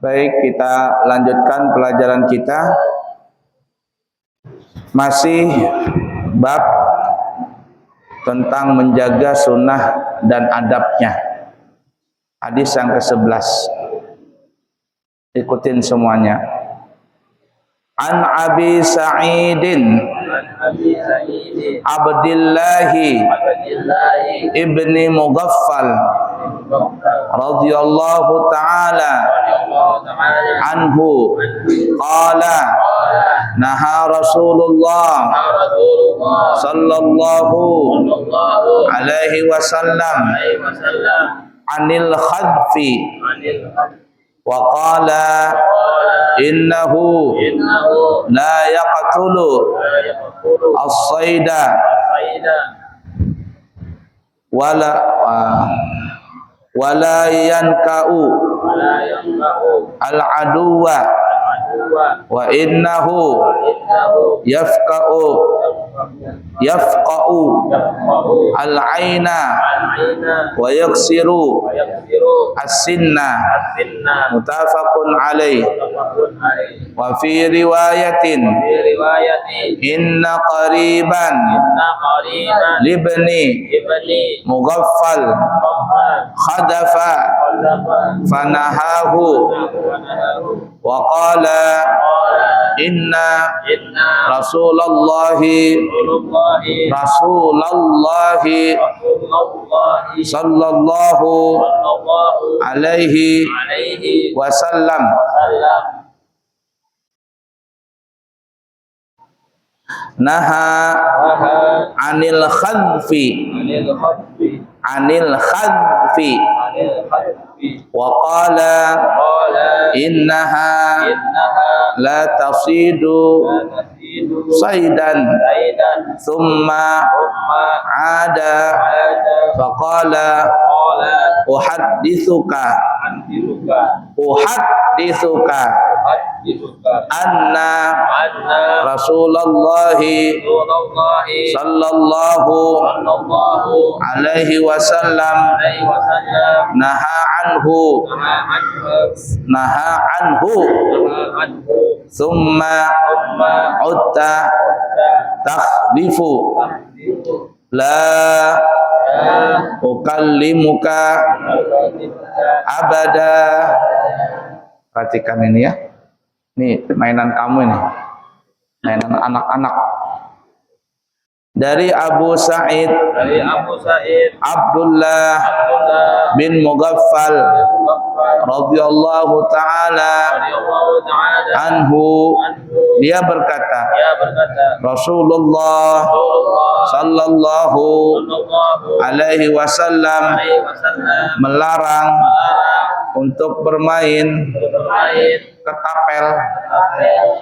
Baik, kita lanjutkan pelajaran kita. Masih bab tentang menjaga sunnah dan adabnya. Hadis yang ke-11. Ikutin semuanya. An Abi Sa'idin Abdillahi ibni Mughaffal radhiyallahu ta'ala anhu qala naha Rasulullah sallallahu alaihi wasallam anil khadfi wa qala innahu la yaqtulu as-sayda wala yanka'u al-aduwa wa innahu yafqa'u al-aina wa yaksiru as-sinna mutafaqun alaih wa fi riwayatin inna qariban libni Mughaffal khadafa fanahahu wa qala inna Rasulallahi sallallahu alaihi wasallam naha anil khadfi wa qala innaha la tasidu saydan thumma ada faqala uhaddithuka anna Rasulullahi sallallahu alaihi wasallam naha anhu thumma utta takhdifu la ukallimuka abada. Perhatikan ini ya. Nih mainan kamu ini. Mainan anak-anak. Dari Abu Sa'id Abdullah bin Mughaffal radhiyallahu ta'ala anhu, dia berkata Rasulullah sallallahu alaihi wasallam melarang untuk bermain ketapel.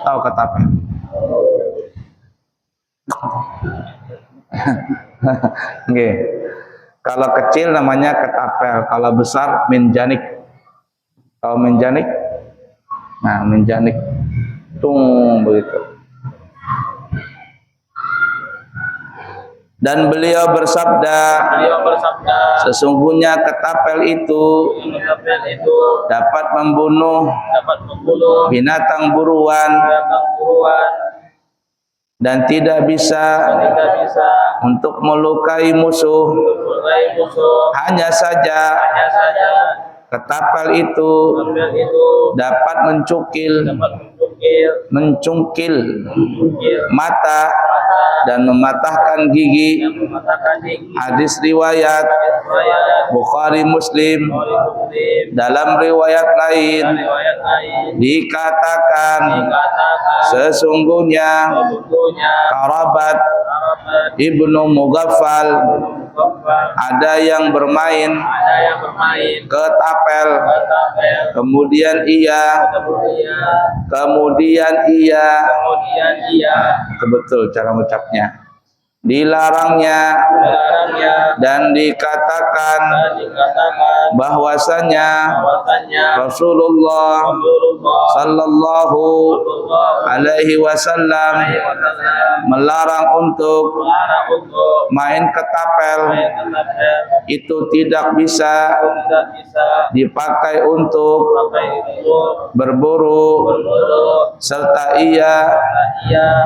Tahu ketapel? Nggih. Kalau kecil namanya ketapel, kalau besar minjanik. Kalau minjanik, nah minjanik tung begitu. Dan beliau bersabda, sesungguhnya ketapel itu dapat membunuh binatang buruan dan tidak bisa untuk melukai musuh. Hanya saja ketapel itu dapat mencungkil mata dan mematahkan gigi. Hadis riwayat Bukhari Muslim. Dalam riwayat lain dikatakan sesungguhnya karabat Ibnu Mughaffal ada yang bermain ketapel, kemudian ia betul cara mengucapnya, dilarangnya dan dikatakan bahwasanya Rasulullah sallallahu alaihi wasallam melarang untuk main ketapel, itu tidak bisa dipakai untuk berburu, serta ia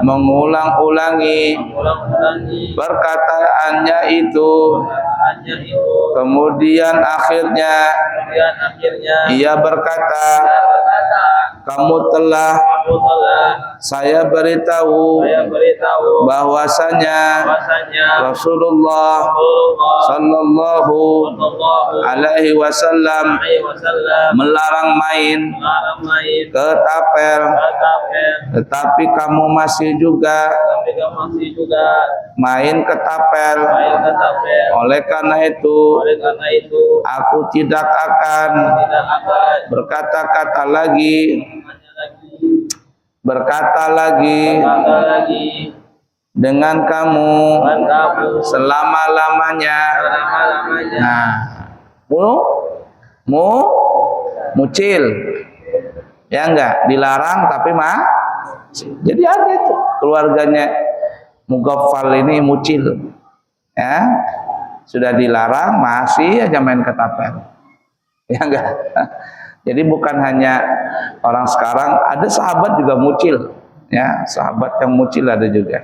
mengulang-ulangi perkataannya itu. Kemudian akhirnya ia berkata, kamu telah saya beritahu bahwasanya Rasulullah sallallahu alaihi wasallam melarang main ketapel, tetapi kamu masih juga main ketapel. Oleh karena itu aku tidak akan berkata lagi dengan kamu selama-lamanya. Nah, mucil ya, enggak dilarang tapi jadi ada itu keluarganya Mughaffal ini mucil ya, sudah dilarang masih aja main ketapel ya, enggak. Jadi bukan hanya orang sekarang, ada sahabat juga mucil ya, sahabat yang mucil ada juga.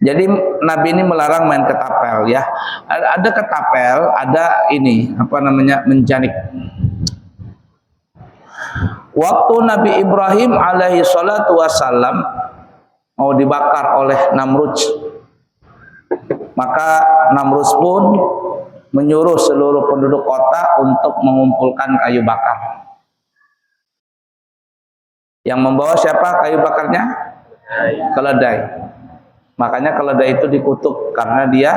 Jadi Nabi ini melarang main ketapel ya. Ada ketapel, ada ini apa namanya, menjanik. Waktu Nabi Ibrahim alaihi salatu wassalam mau dibakar oleh Namrud, maka Namrud pun menyuruh seluruh penduduk kota untuk mengumpulkan kayu bakar. Yang membawa siapa kayu bakarnya? Keledai. Makanya keledai itu dikutuk karena dia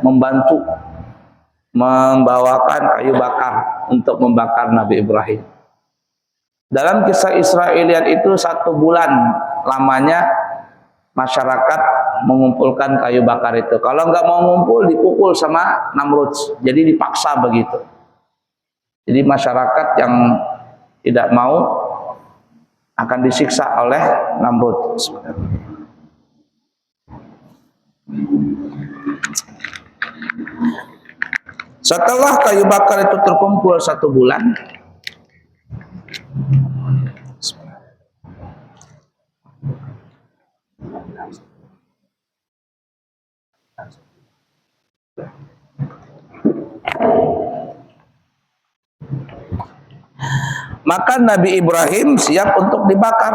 membantu membawakan kayu bakar untuk membakar Nabi Ibrahim. Dalam kisah Israiliyat itu 1 bulan lamanya masyarakat mengumpulkan kayu bakar itu. Kalau nggak mau ngumpul dipukul sama Namrud. Jadi dipaksa begitu. Jadi masyarakat yang tidak mau akan disiksa oleh Namrud. Setelah kayu bakar itu terkumpul 1 bulan, maka Nabi Ibrahim siap untuk dibakar.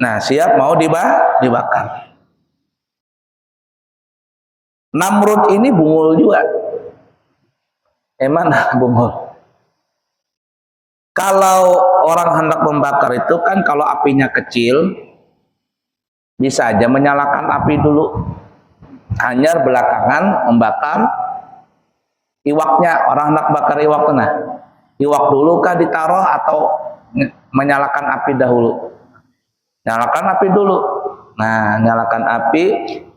Nah, siap mau dibakar. Namrud ini bungul juga. Mana bungul? Kalau orang hendak membakar itu kan kalau apinya kecil, bisa aja menyalakan api dulu. Hanyar belakangan membakar iwaknya. Orang hendak bakar iwak tuh, nah, iwak dulu kah ditaruh atau menyalakan api dahulu? Nyalakan api dulu. Nah, nyalakan api,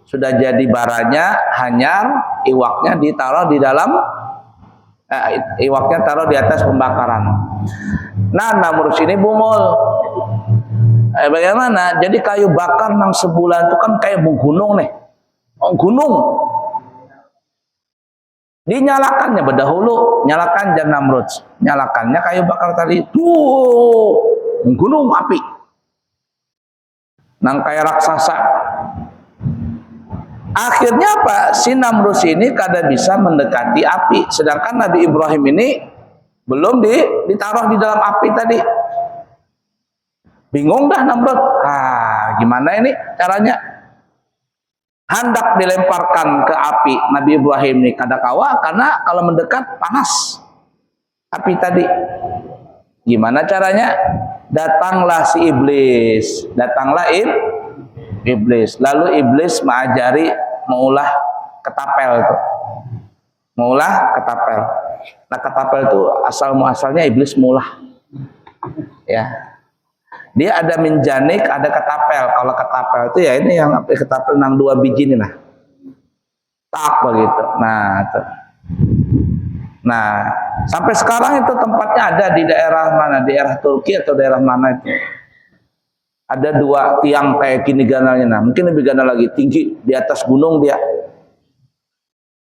sudah jadi baranya, hanyar, iwaknya ditaruh di dalam, iwaknya taruh di atas pembakaran. Nah, Namrud ini bungul. Bagaimana? Jadi kayu bakar nang sebulan itu kan kayak gunung nih. Oh, gunung. Dinyalakannya berdahulu, nyalakan jam Namrud. Nyalakannya kayu bakar tadi. Gunung api. Nang kayak raksasa. Akhirnya apa? Si Namrud ini kada bisa mendekati api, sedangkan Nabi Ibrahim ini belum ditaruh di dalam api tadi. Bingung dah Namrud. Gimana ini caranya? Hendak dilemparkan ke api. Nabi Ibrahim ini kada kawa karena kalau mendekat panas api tadi. Gimana caranya? Datanglah si iblis. Datanglah iblis. Lalu iblis mengajari mengulah ketapel itu. Mengulah ketapel. Nah, ketapel itu asal muasalnya iblis mengulah. Ya. Dia ada minjanik, ada ketapel. Kalau ketapel itu ya ini yang ketapel nang 2 biji ini nah. Tak begitu. Nah, sampai sekarang itu tempatnya ada di daerah mana? Daerah Turki atau daerah mana itu? Ada 2 tiang kayak gini ganalnya. Nah, mungkin lebih ganal lagi, tinggi di atas gunung dia.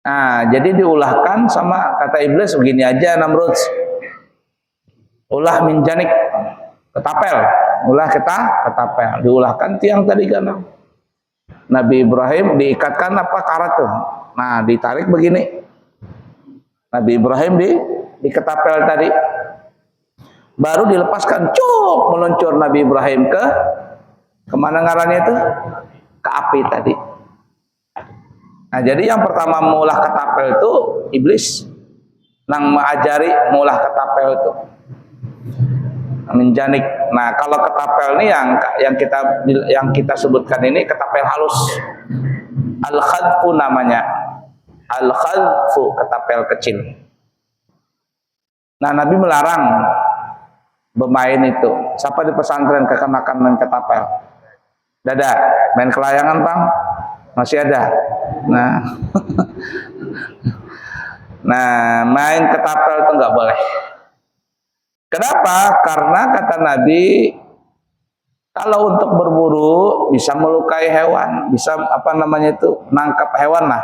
Nah, jadi diulahkan sama kata iblis begini aja Namrud. Ulah minjanik ketapel, ulah ketapel, diulahkan tiang tadi ganal. Nabi Ibrahim diikatkan apa karat tuh. Nah, ditarik begini. Nabi Ibrahim di ketapel tadi. Baru dilepaskan, cuk, meluncur Nabi Ibrahim kemana ngarannya itu? Ke api tadi. Nah, jadi yang pertama mengolah ketapel itu iblis. Nang mengajari mengolah ketapel itu. Menjanik. Nah, kalau ketapel ini yang kita sebutkan ini ketapel halus. Al-khadfu namanya. Al-khadfu, ketapel kecil. Nah, Nabi melarang bermain itu. Siapa di pesantren kekenakan main ketapel? Dada, main kelayangan, Bang? Masih ada. Nah, main ketapel itu nggak boleh. Kenapa? Karena kata Nabi, kalau untuk berburu bisa melukai hewan, bisa nangkap hewan lah.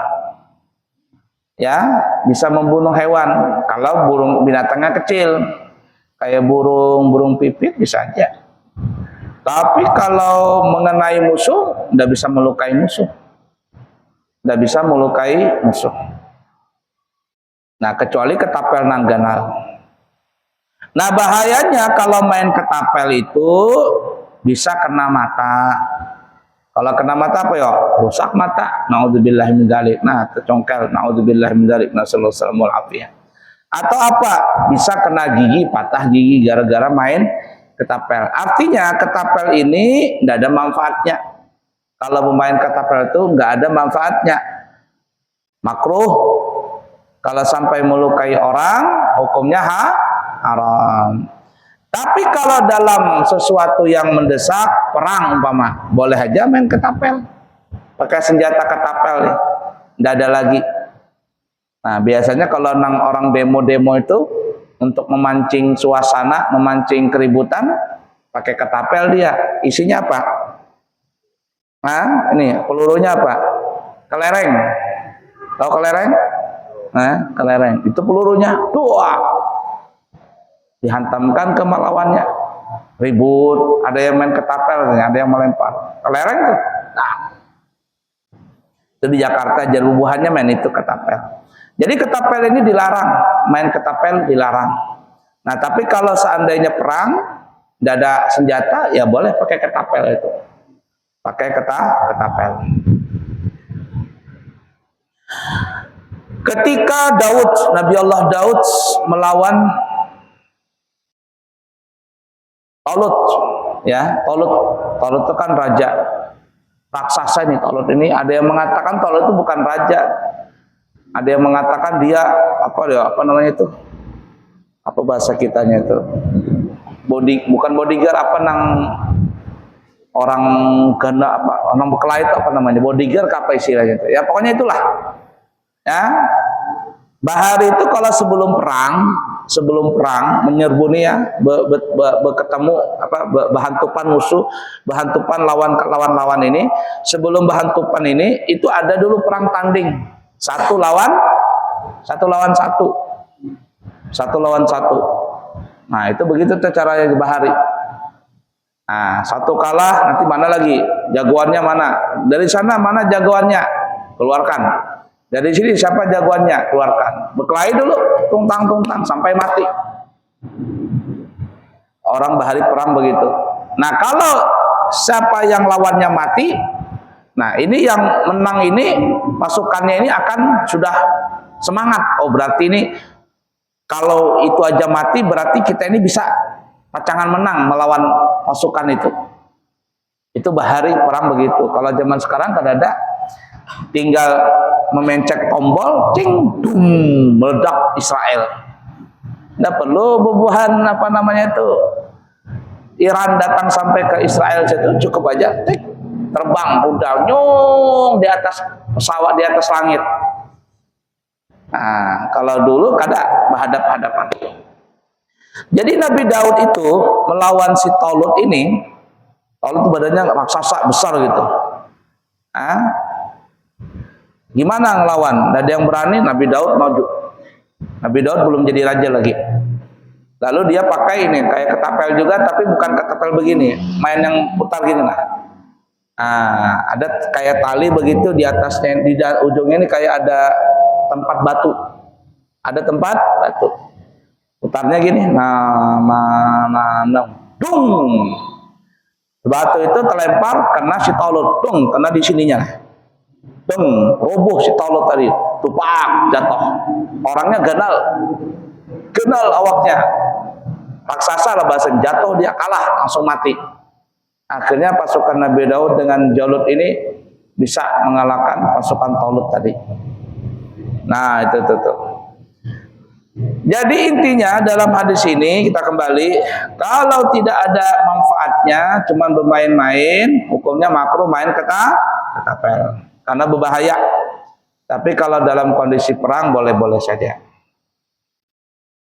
Ya, bisa membunuh hewan. Kalau binatangnya kecil, kayak burung pipit bisa aja. Tapi kalau mengenai musuh, tidak bisa melukai musuh. Tidak bisa melukai musuh. Nah, kecuali ketapel nangganal. Nah, bahayanya kalau main ketapel itu bisa kena mata. Kalau kena mata apa ya? Rusak mata. Naudzubillahi min dzalik. Nah, tercongkel. Naudzubillahi min dzalik. Nasallallahu alaihi. Atau apa? Bisa kena gigi, patah gigi gara-gara main ketapel. Artinya ketapel ini tidak ada manfaatnya. Kalau bermain ketapel itu nggak ada manfaatnya. Makruh. Kalau sampai melukai orang, hukumnya haram. Tapi kalau dalam sesuatu yang mendesak, perang umpama, boleh aja main ketapel. Pakai senjata ketapel, tidak ada lagi. Nah, biasanya kalau orang demo-demo itu untuk memancing suasana, memancing keributan, pakai ketapel dia. Isinya apa? Nah, ini pelurunya apa? Kelereng. Tahu kelereng? Nah, kelereng. Itu pelurunya. Dihantamkan ke lawannya, ribut, ada yang main ketapel, ada yang melempar kelereng tuh. Nah, itu di Jakarta Jarubuhannya main itu ketapel. Jadi ketapel ini dilarang, main ketapel dilarang. Nah, tapi kalau seandainya perang, tidak ada senjata, ya boleh pakai ketapel itu, pakai ketapel. Ketika Nabi Allah Daud melawan Talut, ya, Talut itu kan raja raksasa ini. Talut ini ada yang mengatakan Talut itu bukan raja, ada yang mengatakan dia apa namanya itu, apa bahasa kitanya itu, bukan bodyguard, orang ganda, orang berkelahi itu apa namanya, bodyguard apa istilahnya itu, ya pokoknya itulah, ya. Bahar itu kalau sebelum perang menyerbu nih ya, berketemu bahantupan musuh, bahantupan lawan ini, sebelum bahantupan ini itu ada dulu perang tanding, satu lawan satu. Nah, itu begitu caranya di Bahari. Nah, satu kalah, nanti mana lagi jagoannya mana, dari sana mana jagoannya, keluarkan. Dari sini siapa jagoannya, keluarkan. Berkelahi dulu, tungtang sampai mati. Orang Bahari perang begitu. Nah, kalau siapa yang lawannya mati, nah ini yang menang ini, pasukannya ini akan sudah semangat. Oh, berarti ini kalau itu aja mati, berarti kita ini bisa pacangan menang melawan pasukan itu. Itu Bahari perang begitu. Kalau zaman sekarang kan ada, tinggal memencet tombol, cing, dum, meledak Israel. Nggak perlu bubuhan Iran datang sampai ke Israel situ cukup aja, terbang rudal nyung di atas pesawat di atas langit. Nah, kalau dulu kada berhadap-hadapan. Jadi Nabi Daud itu melawan si Talut ini. Talut itu badannya raksasa besar gitu. Gimana ngelawan? Ada yang berani? Nabi Daud maju. Nabi Daud belum jadi raja lagi. Lalu dia pakai ini kayak ketapel juga, tapi bukan ketapel begini, main yang putar gini lah. Ada kayak tali begitu di atasnya, di ujungnya ini kayak ada tempat batu. Ada tempat batu. Putarnya gini, dung. Batu itu terlempar kena si Talut, dung, kena di sininya. Dung, roboh si Talut tadi, tupak jatuh. Orangnya genal awaknya. Raksasa lah bahasa, jatuh dia kalah, langsung mati. Akhirnya pasukan Nabi Daud dengan Jalut ini bisa mengalahkan pasukan Talut tadi. Nah, itu. Jadi intinya dalam hadis ini kita kembali, kalau tidak ada manfaatnya, cuma bermain-main, hukumnya makruh main ketapel karena berbahaya. Tapi kalau dalam kondisi perang boleh-boleh saja.